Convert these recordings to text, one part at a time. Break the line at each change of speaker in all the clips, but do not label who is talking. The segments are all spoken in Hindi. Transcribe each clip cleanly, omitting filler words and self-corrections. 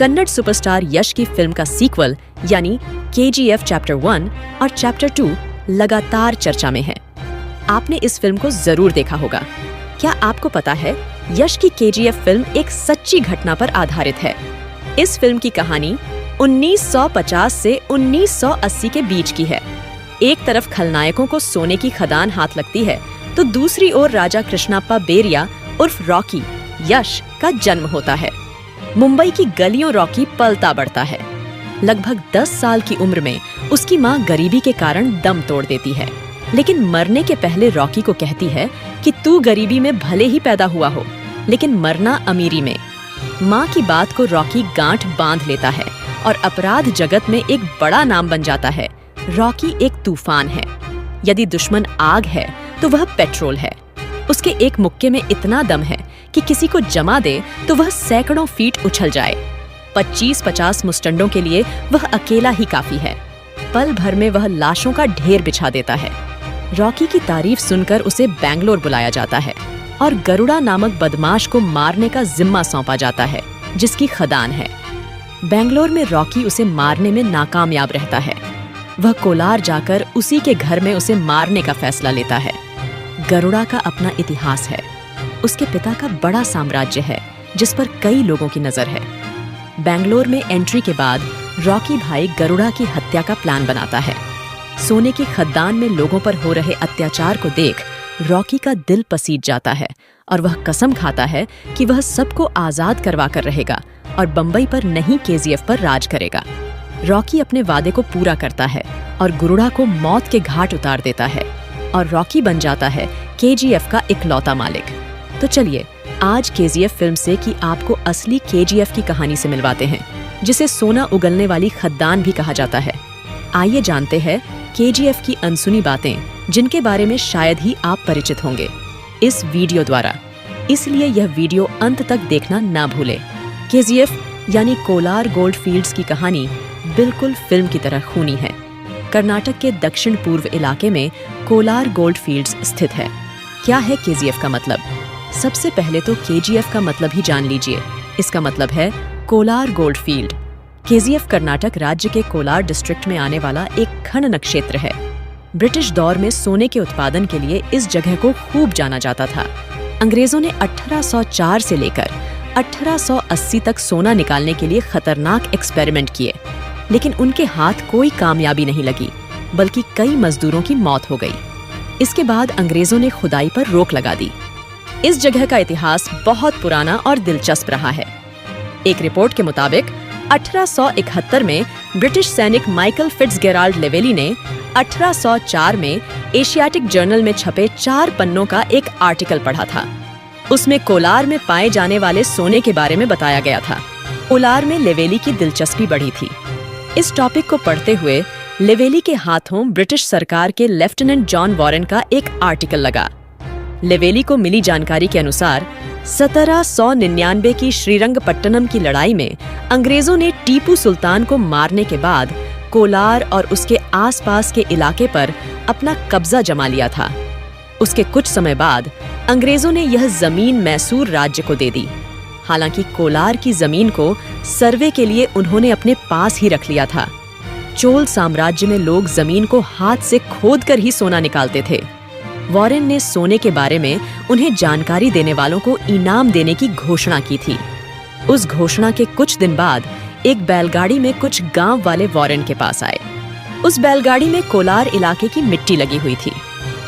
कन्नड़ सुपरस्टार यश की फिल्म का सीक्वल यानी KGF चैप्टर 1 और चैप्टर 2 लगातार चर्चा में है। आपने इस फिल्म को जरूर देखा होगा। क्या आपको पता है यश की KGF फिल्म एक सच्ची घटना पर आधारित है। इस फिल्म की कहानी 1950 से 1980 के बीच की है। एक तरफ खलनायकों को सोने की खदान हाथ लगती है तो दूसरी ओर राजा कृष्णाप्पा बेरिया उर्फ रॉकी यश का जन्म होता है। मुंबई की गलियों रॉकी पलता बढ़ता है। लगभग 10 साल की उम्र में उसकी मां गरीबी के कारण दम तोड़ देती है, लेकिन मरने के पहले रॉकी को कहती है कि तू गरीबी में भले ही पैदा हुआ हो, लेकिन मरना अमीरी में। मां की बात को रॉकी गांठ बांध लेता है और अपराध जगत में एक बड़ा नाम बन जाता है। रॉकी एक तूफान है। यदि दुश्मन आग है तो वह पेट्रोल है। उसके एक मुक्के में इतना दम है कि किसी को जमा दे तो वह सैकड़ों फीट उछल जाए। 25-50 मुस्टंडों के लिए वह अकेला ही काफी है। पल भर में वह लाशों का ढेर बिछा देता है। रॉकी की तारीफ सुनकर उसे बेंगलोर बुलाया जाता है और गरुड़ा नामक बदमाश को मारने का जिम्मा सौंपा जाता है, जिसकी खदान है। बेंगलोर में रॉकी उसे मारने में नाकामयाब रहता है। वह कोलार जाकर उसी के घर में उसे मारने का फैसला लेता है। गरुड़ा का अपना इतिहास है। उसके पिता का बड़ा साम्राज्य है जिस पर कई लोगों की नजर है। बेंगलोर में एंट्री के बाद रॉकी भाई गरुड़ा की हत्या का प्लान बनाता है। सोने की खदान में लोगों पर हो रहे अत्याचार को देख रॉकी का दिल पसीज जाता है और वह कसम खाता है कि वह सबको आजाद करवा कर रहेगा और बंबई पर नहीं KGF पर राज करेगा। रॉकी अपने वादे को पूरा करता है और गरुड़ा को मौत के घाट उतार देता है और रॉकी बन जाता है KGF का इकलौता मालिक। तो चलिए आज KGF फिल्म से कि आपको असली KGF की कहानी से मिलवाते हैं, जिसे सोना उगलने वाली खदान भी कहा जाता है। आइए जानते हैं KGF की अनसुनी बातें, जिनके बारे में शायद ही आप परिचित होंगे इस वीडियो द्वारा। इसलिए यह वीडियो अंत तक देखना ना भूलें। KGF यानी कोलार गोल्ड फील्ड्स की कहानी बिल्कुल फिल्म की तरह खूनी है। कर्नाटक के दक्षिण पूर्व इलाके में कोलार गोल्ड फील्ड्स स्थित है। क्या है KGF का मतलब? सबसे पहले तो KGF का मतलब ही जान लीजिए। इसका मतलब है Kolar gold field. KGF Karnataka राज्य के कोलार डिस्ट्रिक्ट में आने वाला एक खनन क्षेत्र है। ब्रिटिश दौर में सोने के उत्पादन के लिए इस जगह को खूब जाना जाता था। अंग्रेजों ने 1804 से लेकर 1880 तक सोना निकालने के लिए खतरनाक एक्सपेरिमेंट किए, लेकिन उनके हाथ कोई कामयाबी नहीं लगी, बल्कि कई मजदूरों की मौत हो गई। इसके बाद अंग्रेजों ने खुदाई पर रोक लगा दी। इस जगह का इतिहास बहुत पुराना और दिलचस्प रहा है। एक रिपोर्ट के मुताबिक 1871 में ब्रिटिश सैनिक माइकल फिट्जगेराल्ड लेवेली ने 1804 में एशियाटिक जर्नल में छपे 4 पन्नों का एक आर्टिकल पढ़ा था। उसमें कोलार में पाए जाने वाले सोने के बारे में बताया गया था। कोलार में लेवेली की दिलचस्पी बढ़ी थी। इस टॉपिक को पढ़ते हुए लेवेली के हाथों ब्रिटिश सरकार के लेफ्टिनेंट जॉन वॉरेन का एक आर्टिकल लगा। लेवेली को मिली जानकारी के अनुसार 1799 की श्रीरंगपट्टनम की लड़ाई में अंग्रेजों ने टीपू सुल्तान को मारने के बाद कोलार और उसके आसपास के इलाके पर अपना कब्जा जमा लिया था। उसके कुछ समय बाद अंग्रेजों ने यह जमीन मैसूर राज्य को दे दी। हालांकि कोलार की जमीन को सर्वे के लिए उन्होंने अपने पास ही रख लिया था। चोल साम्राज्य में लोग जमीन को हाथ से खोदकर ही सोना निकालते थे। वॉरेन ने सोने के बारे में उन्हें जानकारी देने वालों को इनाम देने की घोषणा की थी। उस घोषणा के कुछ दिन बाद एक बैलगाड़ी में कुछ गांव वाले वॉरेन के पास आए। उस बैलगाड़ी में कोलार इलाके की मिट्टी लगी हुई थी।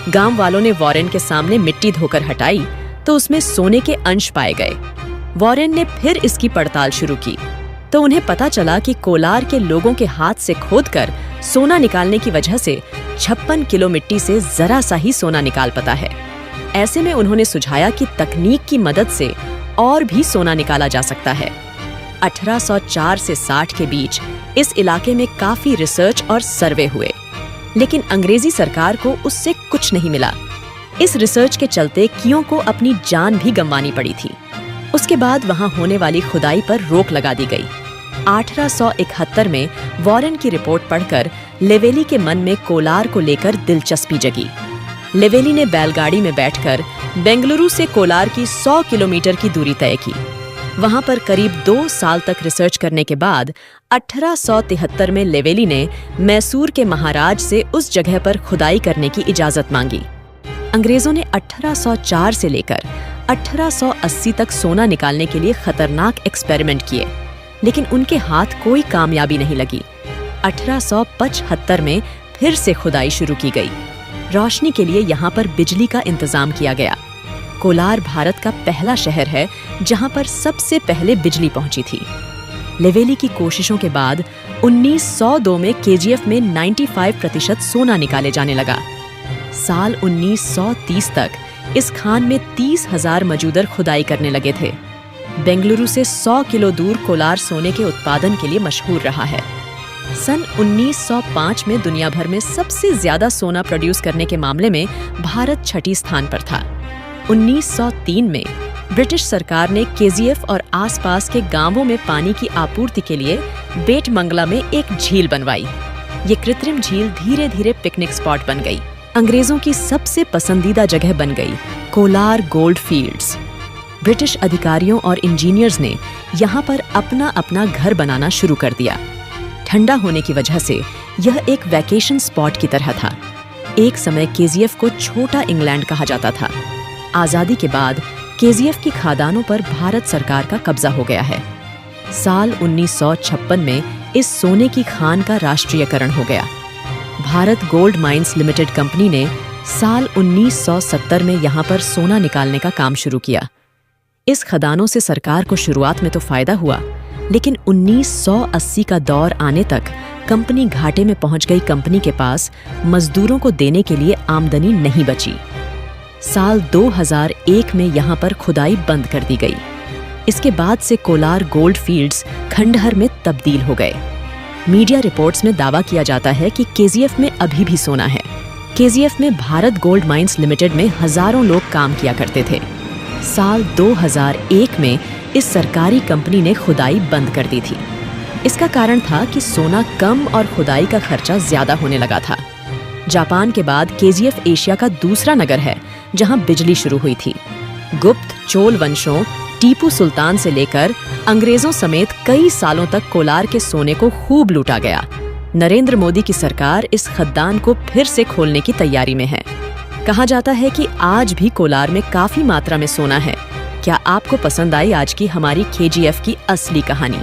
गांव वालों ने वॉरेन के सामने मिट्टी धोकर हटाई तो उसमें सोने के अंश पाए गए। वॉरेन ने फिर इसकी पड़ताल शुरू की तो उन्हें पता चला कि कोलार के लोगों के हाथ से खोदकर सोना निकालने की वजह से 56 किलो मिट्टी से जरा सा ही सोना निकाल पाता है। ऐसे में उन्होंने सुझाया कि तकनीक की मदद से और भी सोना निकाला जा सकता है। 1804 से 60 के बीच इस इलाके में काफी रिसर्च और सर्वे हुए, लेकिन अंग्रेजी सरकार को उससे कुछ नहीं मिला। इस रिसर्च के चलते कियों को अपनी जान भी गंवानी पड़ी थी। उसके बाद वहां होने वाली खुदाई पर रोक लगा दी गई। 1871 में वॉरेन की रिपोर्ट पढ़कर लेवेली के मन में कोलार को लेकर दिलचस्पी जगी। लेवेली ने बैलगाड़ी में बैठकर बेंगलुरु से कोलार की 100 किलोमीटर की दूरी तय की। वहां पर करीब 2 साल तक रिसर्च करने के बाद 1873 में लेवेली ने मैसूर के महाराज से उस जगह पर खुदाई करने की इजाजत मांगी। अंग्रेजों ने 1804 से लेकर 1880 तक सोना निकालने के लिए खतरनाक एक्सपेरिमेंट किए, लेकिन उनके हाथ कोई कामयाबी नहीं लगी। 1875 में फिर से खुदाई शुरू की गई। रोशनी के लिए यहाँ पर बिजली का इंतजाम किया गया। कोलार भारत का पहला शहर है जहाँ पर सबसे पहले बिजली पहुंची थी। लेवेली की कोशिशों के बाद 1902 में केजीएफ में 95% सोना निकाले जाने लगा। साल 1930 तक इस खान में 30,000 मजूदर खुदाई करने लगे थे। बेंगलुरु से 100 किलो दूर कोलार सोने के उत्पादन के लिए मशहूर रहा है। सन 1905 में दुनिया भर में सबसे ज्यादा सोना प्रोड्यूस करने के मामले में भारत छठी स्थान पर था। 1903 में ब्रिटिश सरकार ने केजीएफ और आसपास के गांवों में पानी की आपूर्ति के लिए बेटमंगला में एक झील बनवाई। ये कृत्रिम झील धीरे धीरे पिकनिक स्पॉट बन गई। अंग्रेजों की सबसे पसंदीदा जगह बन गई कोलार गोल्ड फील्ड्स। ब्रिटिश अधिकारियों और इंजीनियर्स ने यहाँ पर अपना अपना घर बनाना शुरू कर दिया। ठंडा होने की वजह से यह एक वैकेशन स्पॉट की तरह था। एक समय केजीएफ को छोटा इंग्लैंड कहा जाता था। आजादी के बाद केजीएफ की खादानों पर भारत सरकार का कब्जा हो गया है। साल 1956 में इस सोने की खान का राष्ट्रीयकरण हो गया। Bharat gold mines limited company ने साल 1970 में यहाँ पर सोना निकालने का काम शुरू किया। इस खदानों से सरकार को शुरुआत में तो फायदा हुआ, लेकिन 1980 का दौर आने तक कंपनी घाटे में पहुंच गई। कंपनी के पास मजदूरों को देने के लिए आमदनी नहीं बची। साल 2001 में यहाँ पर खुदाई बंद कर दी गई। इसके बाद से कोलार गोल्ड फील्ड्स खंडहर में तब्दील हो गए। मीडिया रिपोर्ट्स में दावा किया जाता है कि केजीएफ में अभी भी सोना है। केजीएफ में भारत गोल्ड माइंस लिमिटेड में हजारों लोग काम किया करते थे। साल 2001 में इस सरकारी कंपनी ने खुदाई बंद कर दी थी। इसका कारण था कि सोना कम और खुदाई का खर्चा ज्यादा होने लगा था। जापान के बाद केजीएफ एशिया का दूसरा नगर है जहां बिजली शुरू हुई थी। गुप्त चोल वंशों, टीपू सुल्तान से लेकर अंग्रेजों समेत कई सालों तक कोलार के सोने को खूब लूटा गया। नरेंद्र मोदी की सरकार इस खदान को फिर से खोलने की तैयारी में है। कहा जाता है कि आज भी कोलार में काफी मात्रा में सोना है। क्या आपको पसंद आई आज की हमारी केजीएफ की असली कहानी?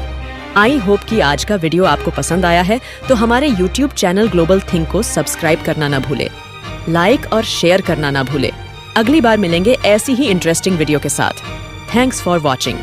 आई होप कि आज का वीडियो आपको पसंद आया है, तो हमारे YouTube चैनल ग्लोबल थिंक को सब्सक्राइब करना ना भूले, लाइक और शेयर करना ना भूले। अगली बार मिलेंगे ऐसी ही इंटरेस्टिंग वीडियो के साथ। Thanks for watching.